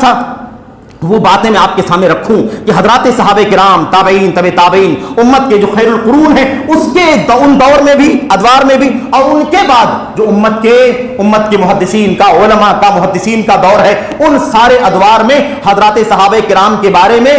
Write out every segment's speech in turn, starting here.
سا وہ باتیں میں آپ کے سامنے رکھوں کہ حضرات صحابہ کرام، تابعین، تبع تابعین، امت کے جو خیر القرون ہیں، اس کے ان دور میں بھی، ادوار میں بھی، اور ان کے بعد جو امت کے محدثین کا، علماء کا، محدثین کا دور ہے، ان سارے ادوار میں حضرات صحابہ کرام کے بارے میں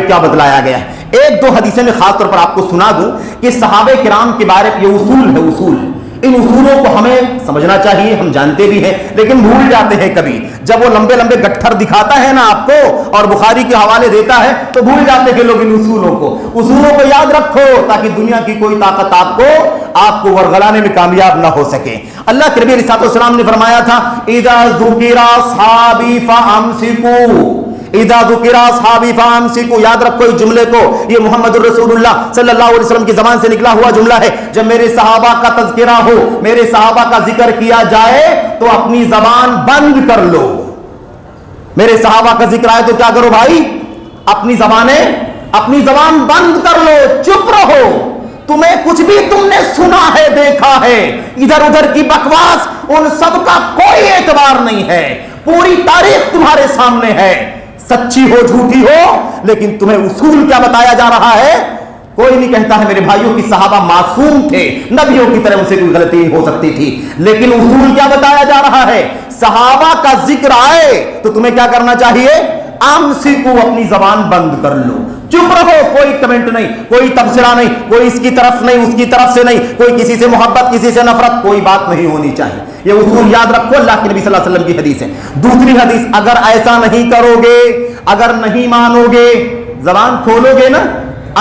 کیا بتلایا گیا ہے۔ ایک دو حدیثیں میں خاص طور پر آپ کو سنا دوں کہ صحابہ کرام کے بارے میں یہ اصول ہے، اصول، ان اصولوں کو ہمیں سمجھنا چاہیے، ہم جانتے بھی ہیں لیکن بھول جاتے ہیں کبھی، جب وہ لمبے لمبے گٹھر دکھاتا ہے نا آپ کو اور بخاری کے حوالے دیتا ہے تو بھول جاتے ہیں لوگ ان اصولوں کو یاد رکھو تاکہ دنیا کی کوئی طاقت آپ کو ورغلانے میں کامیاب نہ ہو سکے۔ اللہ کے نبی علیہ الصلوۃ والسلام نے فرمایا تھا اذا ذکر اصحابی فامسکوا، اذا ذکر اصحابی فامسکوا، یاد رکھو اس جملے کو، یہ محمد الرسول اللہ صلی اللہ علیہ وسلم کی زبان سے نکلا ہوا جملہ ہے۔ جب میرے صحابہ کا تذکرہ ہو، میرے صحابہ کا ذکر کیا جائے تو اپنی زبان بند کر لو۔ میرے صحابہ کا ذکر آئے تو کیا کرو بھائی؟ اپنی زبان بند کر لو، چپ رہو۔ تمہیں کچھ بھی تم نے سنا ہے، دیکھا ہے، ادھر ادھر کی بکواس، ان سب کا کوئی اعتبار نہیں ہے۔ پوری تاریخ تمہارے سامنے ہے، سچی ہو جھوٹی ہو، لیکن تمہیں اصول کیا بتایا جا رہا ہے؟ کوئی نہیں کہتا ہے میرے بھائیوں کی صحابہ معصوم تھے، نبیوں کی طرح ان سے کوئی غلطی ہو سکتی تھی، لیکن اصول کیا بتایا جا رہا ہے؟ صحابہ کا ذکر آئے تو تمہیں کیا کرنا چاہیے؟ امسکو، اپنی زبان بند کر لو، چپ رہو، کوئی کمنٹ نہیں، کوئی تبصرہ نہیں، کوئی اس کی طرف نہیں، اس کی طرف سے نہیں، کوئی کسی سے محبت، کسی سے نفرت، کوئی بات نہیں ہونی چاہیے۔ یہ اصول یاد رکھو، اللہ کے نبی صلی اللہ علیہ وسلم کی حدیث ہے۔ دوسری حدیث، اگر ایسا نہیں کرو گے، اگر نہیں مانو گے، زبان کھولو گے نا،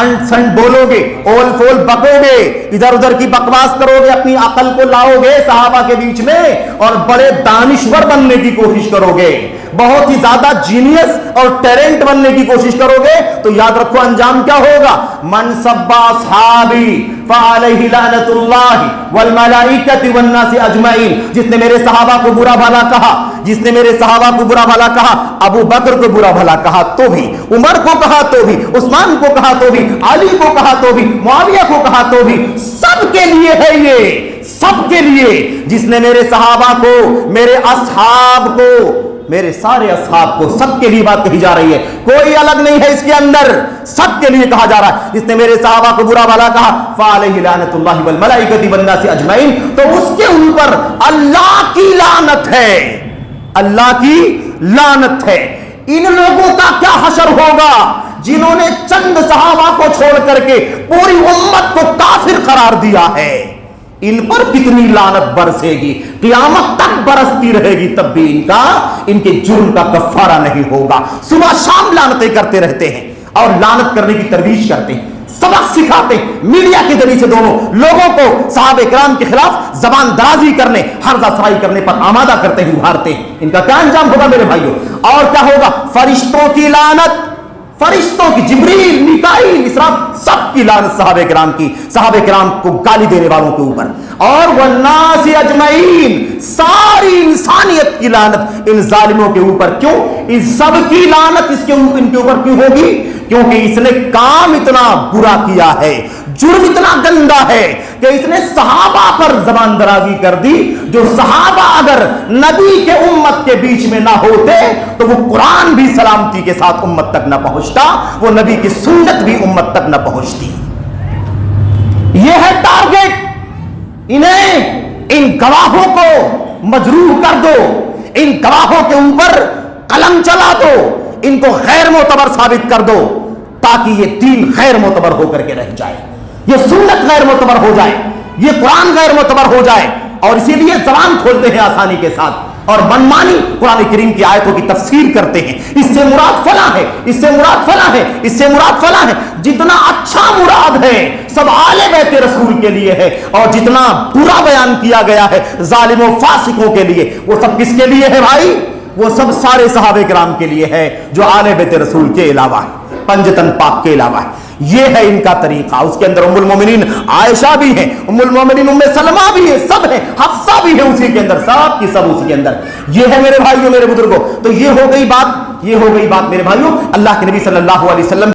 انٹ سنٹ بولو گے، اول فول بکو گے، ادھر ادھر کی بکواس کرو گے، اپنی عقل کو لاؤ گے صحابہ کے بیچ میں اور بڑے دانشور بننے کی کوشش کرو گے، بہت ہی زیادہ جینیس اور ٹیلنٹ بننے کی کوشش کرو گے، تو یاد رکھو انجام کیا ہوگا؟ من سب اصحابی فعلیہ لعنت اللہ والملائکۃ والناس اجمعین، جس نے میرے صحابہ کو برا بھلا کہا، جس نے میرے صحابہ کو برا بھلا کہا، ابو بکر کو برا بھلا کہا تو بھی، عمر کو کہا تو بھی، عثمان کو کہا تو بھی، علی کو کہا تو بھی، معاویہ کو کہا تو بھی، سب کے لیے ہے یہ، سب کے لیے۔ جس نے میرے صحابہ کو، میرے اصحاب کو، میرے سارے اصحاب کو، سب کے لیے بات کہی جا رہی ہے، کوئی الگ نہیں ہے اس کے اندر، سب کے لیے کہا جا رہا ہے۔ جس نے میرے صحابہ کو برا بھلا کہا فعلیہ لعنت اللہ والملائکۃ والناس اجمعین، تو اس کے اوپر اللہ کی لعنت ہے، اللہ کی لعنت ہے۔ ان لوگوں کا کیا حشر ہوگا جنہوں نے چند صحابہ کو چھوڑ کر کے پوری امت کو کافر قرار دیا ہے؟ ان پر کتنی لعنت برسے گی، قیامت تک برستی رہے گی، تب بھی ان کے جرم کا کفارہ نہیں ہوگا۔ صبح شام لعنتیں کرتے رہتے ہیں اور لعنت کرنے کی ترویج کرتے ہیں، سبق سکھاتے ہیں، میڈیا کے ذریعے سے دونوں لوگوں کو صحابہ کرام کے خلاف زبان درازی کرنے، حرزہ سرائی کرنے پر آمادہ کرتے ہیں، ابھارتے ہیں۔ ان کا کیا انجام ہوگا میرے بھائیوں؟ اور کیا ہوگا؟ فرشتوں کی لعنت، فرشتوں کی، جبریل، میکائیل، اسرافیل، سب کی لعنت صحابہ کرام کی، صحابہ کرام کو گالی دینے والوں کے اوپر، اور والناس اجمعین، ساری انسانیت کی لعنت ان ظالموں کے اوپر۔ کیوں؟ اس سب کی لعنت ان کے اوپر کیوں ہوگی؟ کیونکہ اس نے کام اتنا برا کیا ہے، جرم اتنا گندا ہے کہ اس نے صحابہ پر زبان درازی کر دی۔ جو صحابہ اگر نبی کے امت کے بیچ میں نہ ہوتے تو وہ قرآن بھی سلامتی کے ساتھ امت تک نہ پہنچتا، وہ نبی کی سنت بھی امت تک نہ پہنچتی۔ یہ ہے ٹارگٹ۔ انہیں، ان گواہوں کو مجروح کر دو، ان گواہوں کے اوپر قلم چلا دو، ان کو غیر معتبر ثابت کر دو تاکہ یہ دین غیر معتبر ہو کر کے رہ جائے، یہ سنت غیر معتبر ہو جائے، یہ قرآن غیر معتبر ہو جائے۔ اور اسی لیے زبان کھولتے ہیں آسانی کے ساتھ اور منمانی قرآن کریم کی آیتوں کی تفسیر کرتے ہیں، اس سے مراد فلاں ہے، اس سے مراد فلاں ہے، اس سے مراد فلاں ہے۔ جتنا اچھا مراد ہے سب آل بیت رسول کے لیے ہے، اور جتنا برا بیان کیا گیا ہے ظالموں فاسقوں کے لیے، وہ سب کس کے لیے ہے بھائی؟ وہ سب سارے صحابہ کرام کے لیے ہے جو آل بیت رسول کے علاوہ ہے، پنجتن پاک کے علاوہ ہے۔ یہ ہے ان کا طریقہ۔ اس کے اندر ام المومنین عائشہ بھی ہے، ام المومنین ام سلمہ بھی ہے، سب ہے، حفصہ بھی ہے اسی کے اندر، سب کی سب اسی کے اندر۔ یہ ہے میرے بھائیوں، میرے بزرگوں، تو یہ ہو گئی بات میرے بھائیوں اللہ کے نبی صلی اللہ علیہ وسلم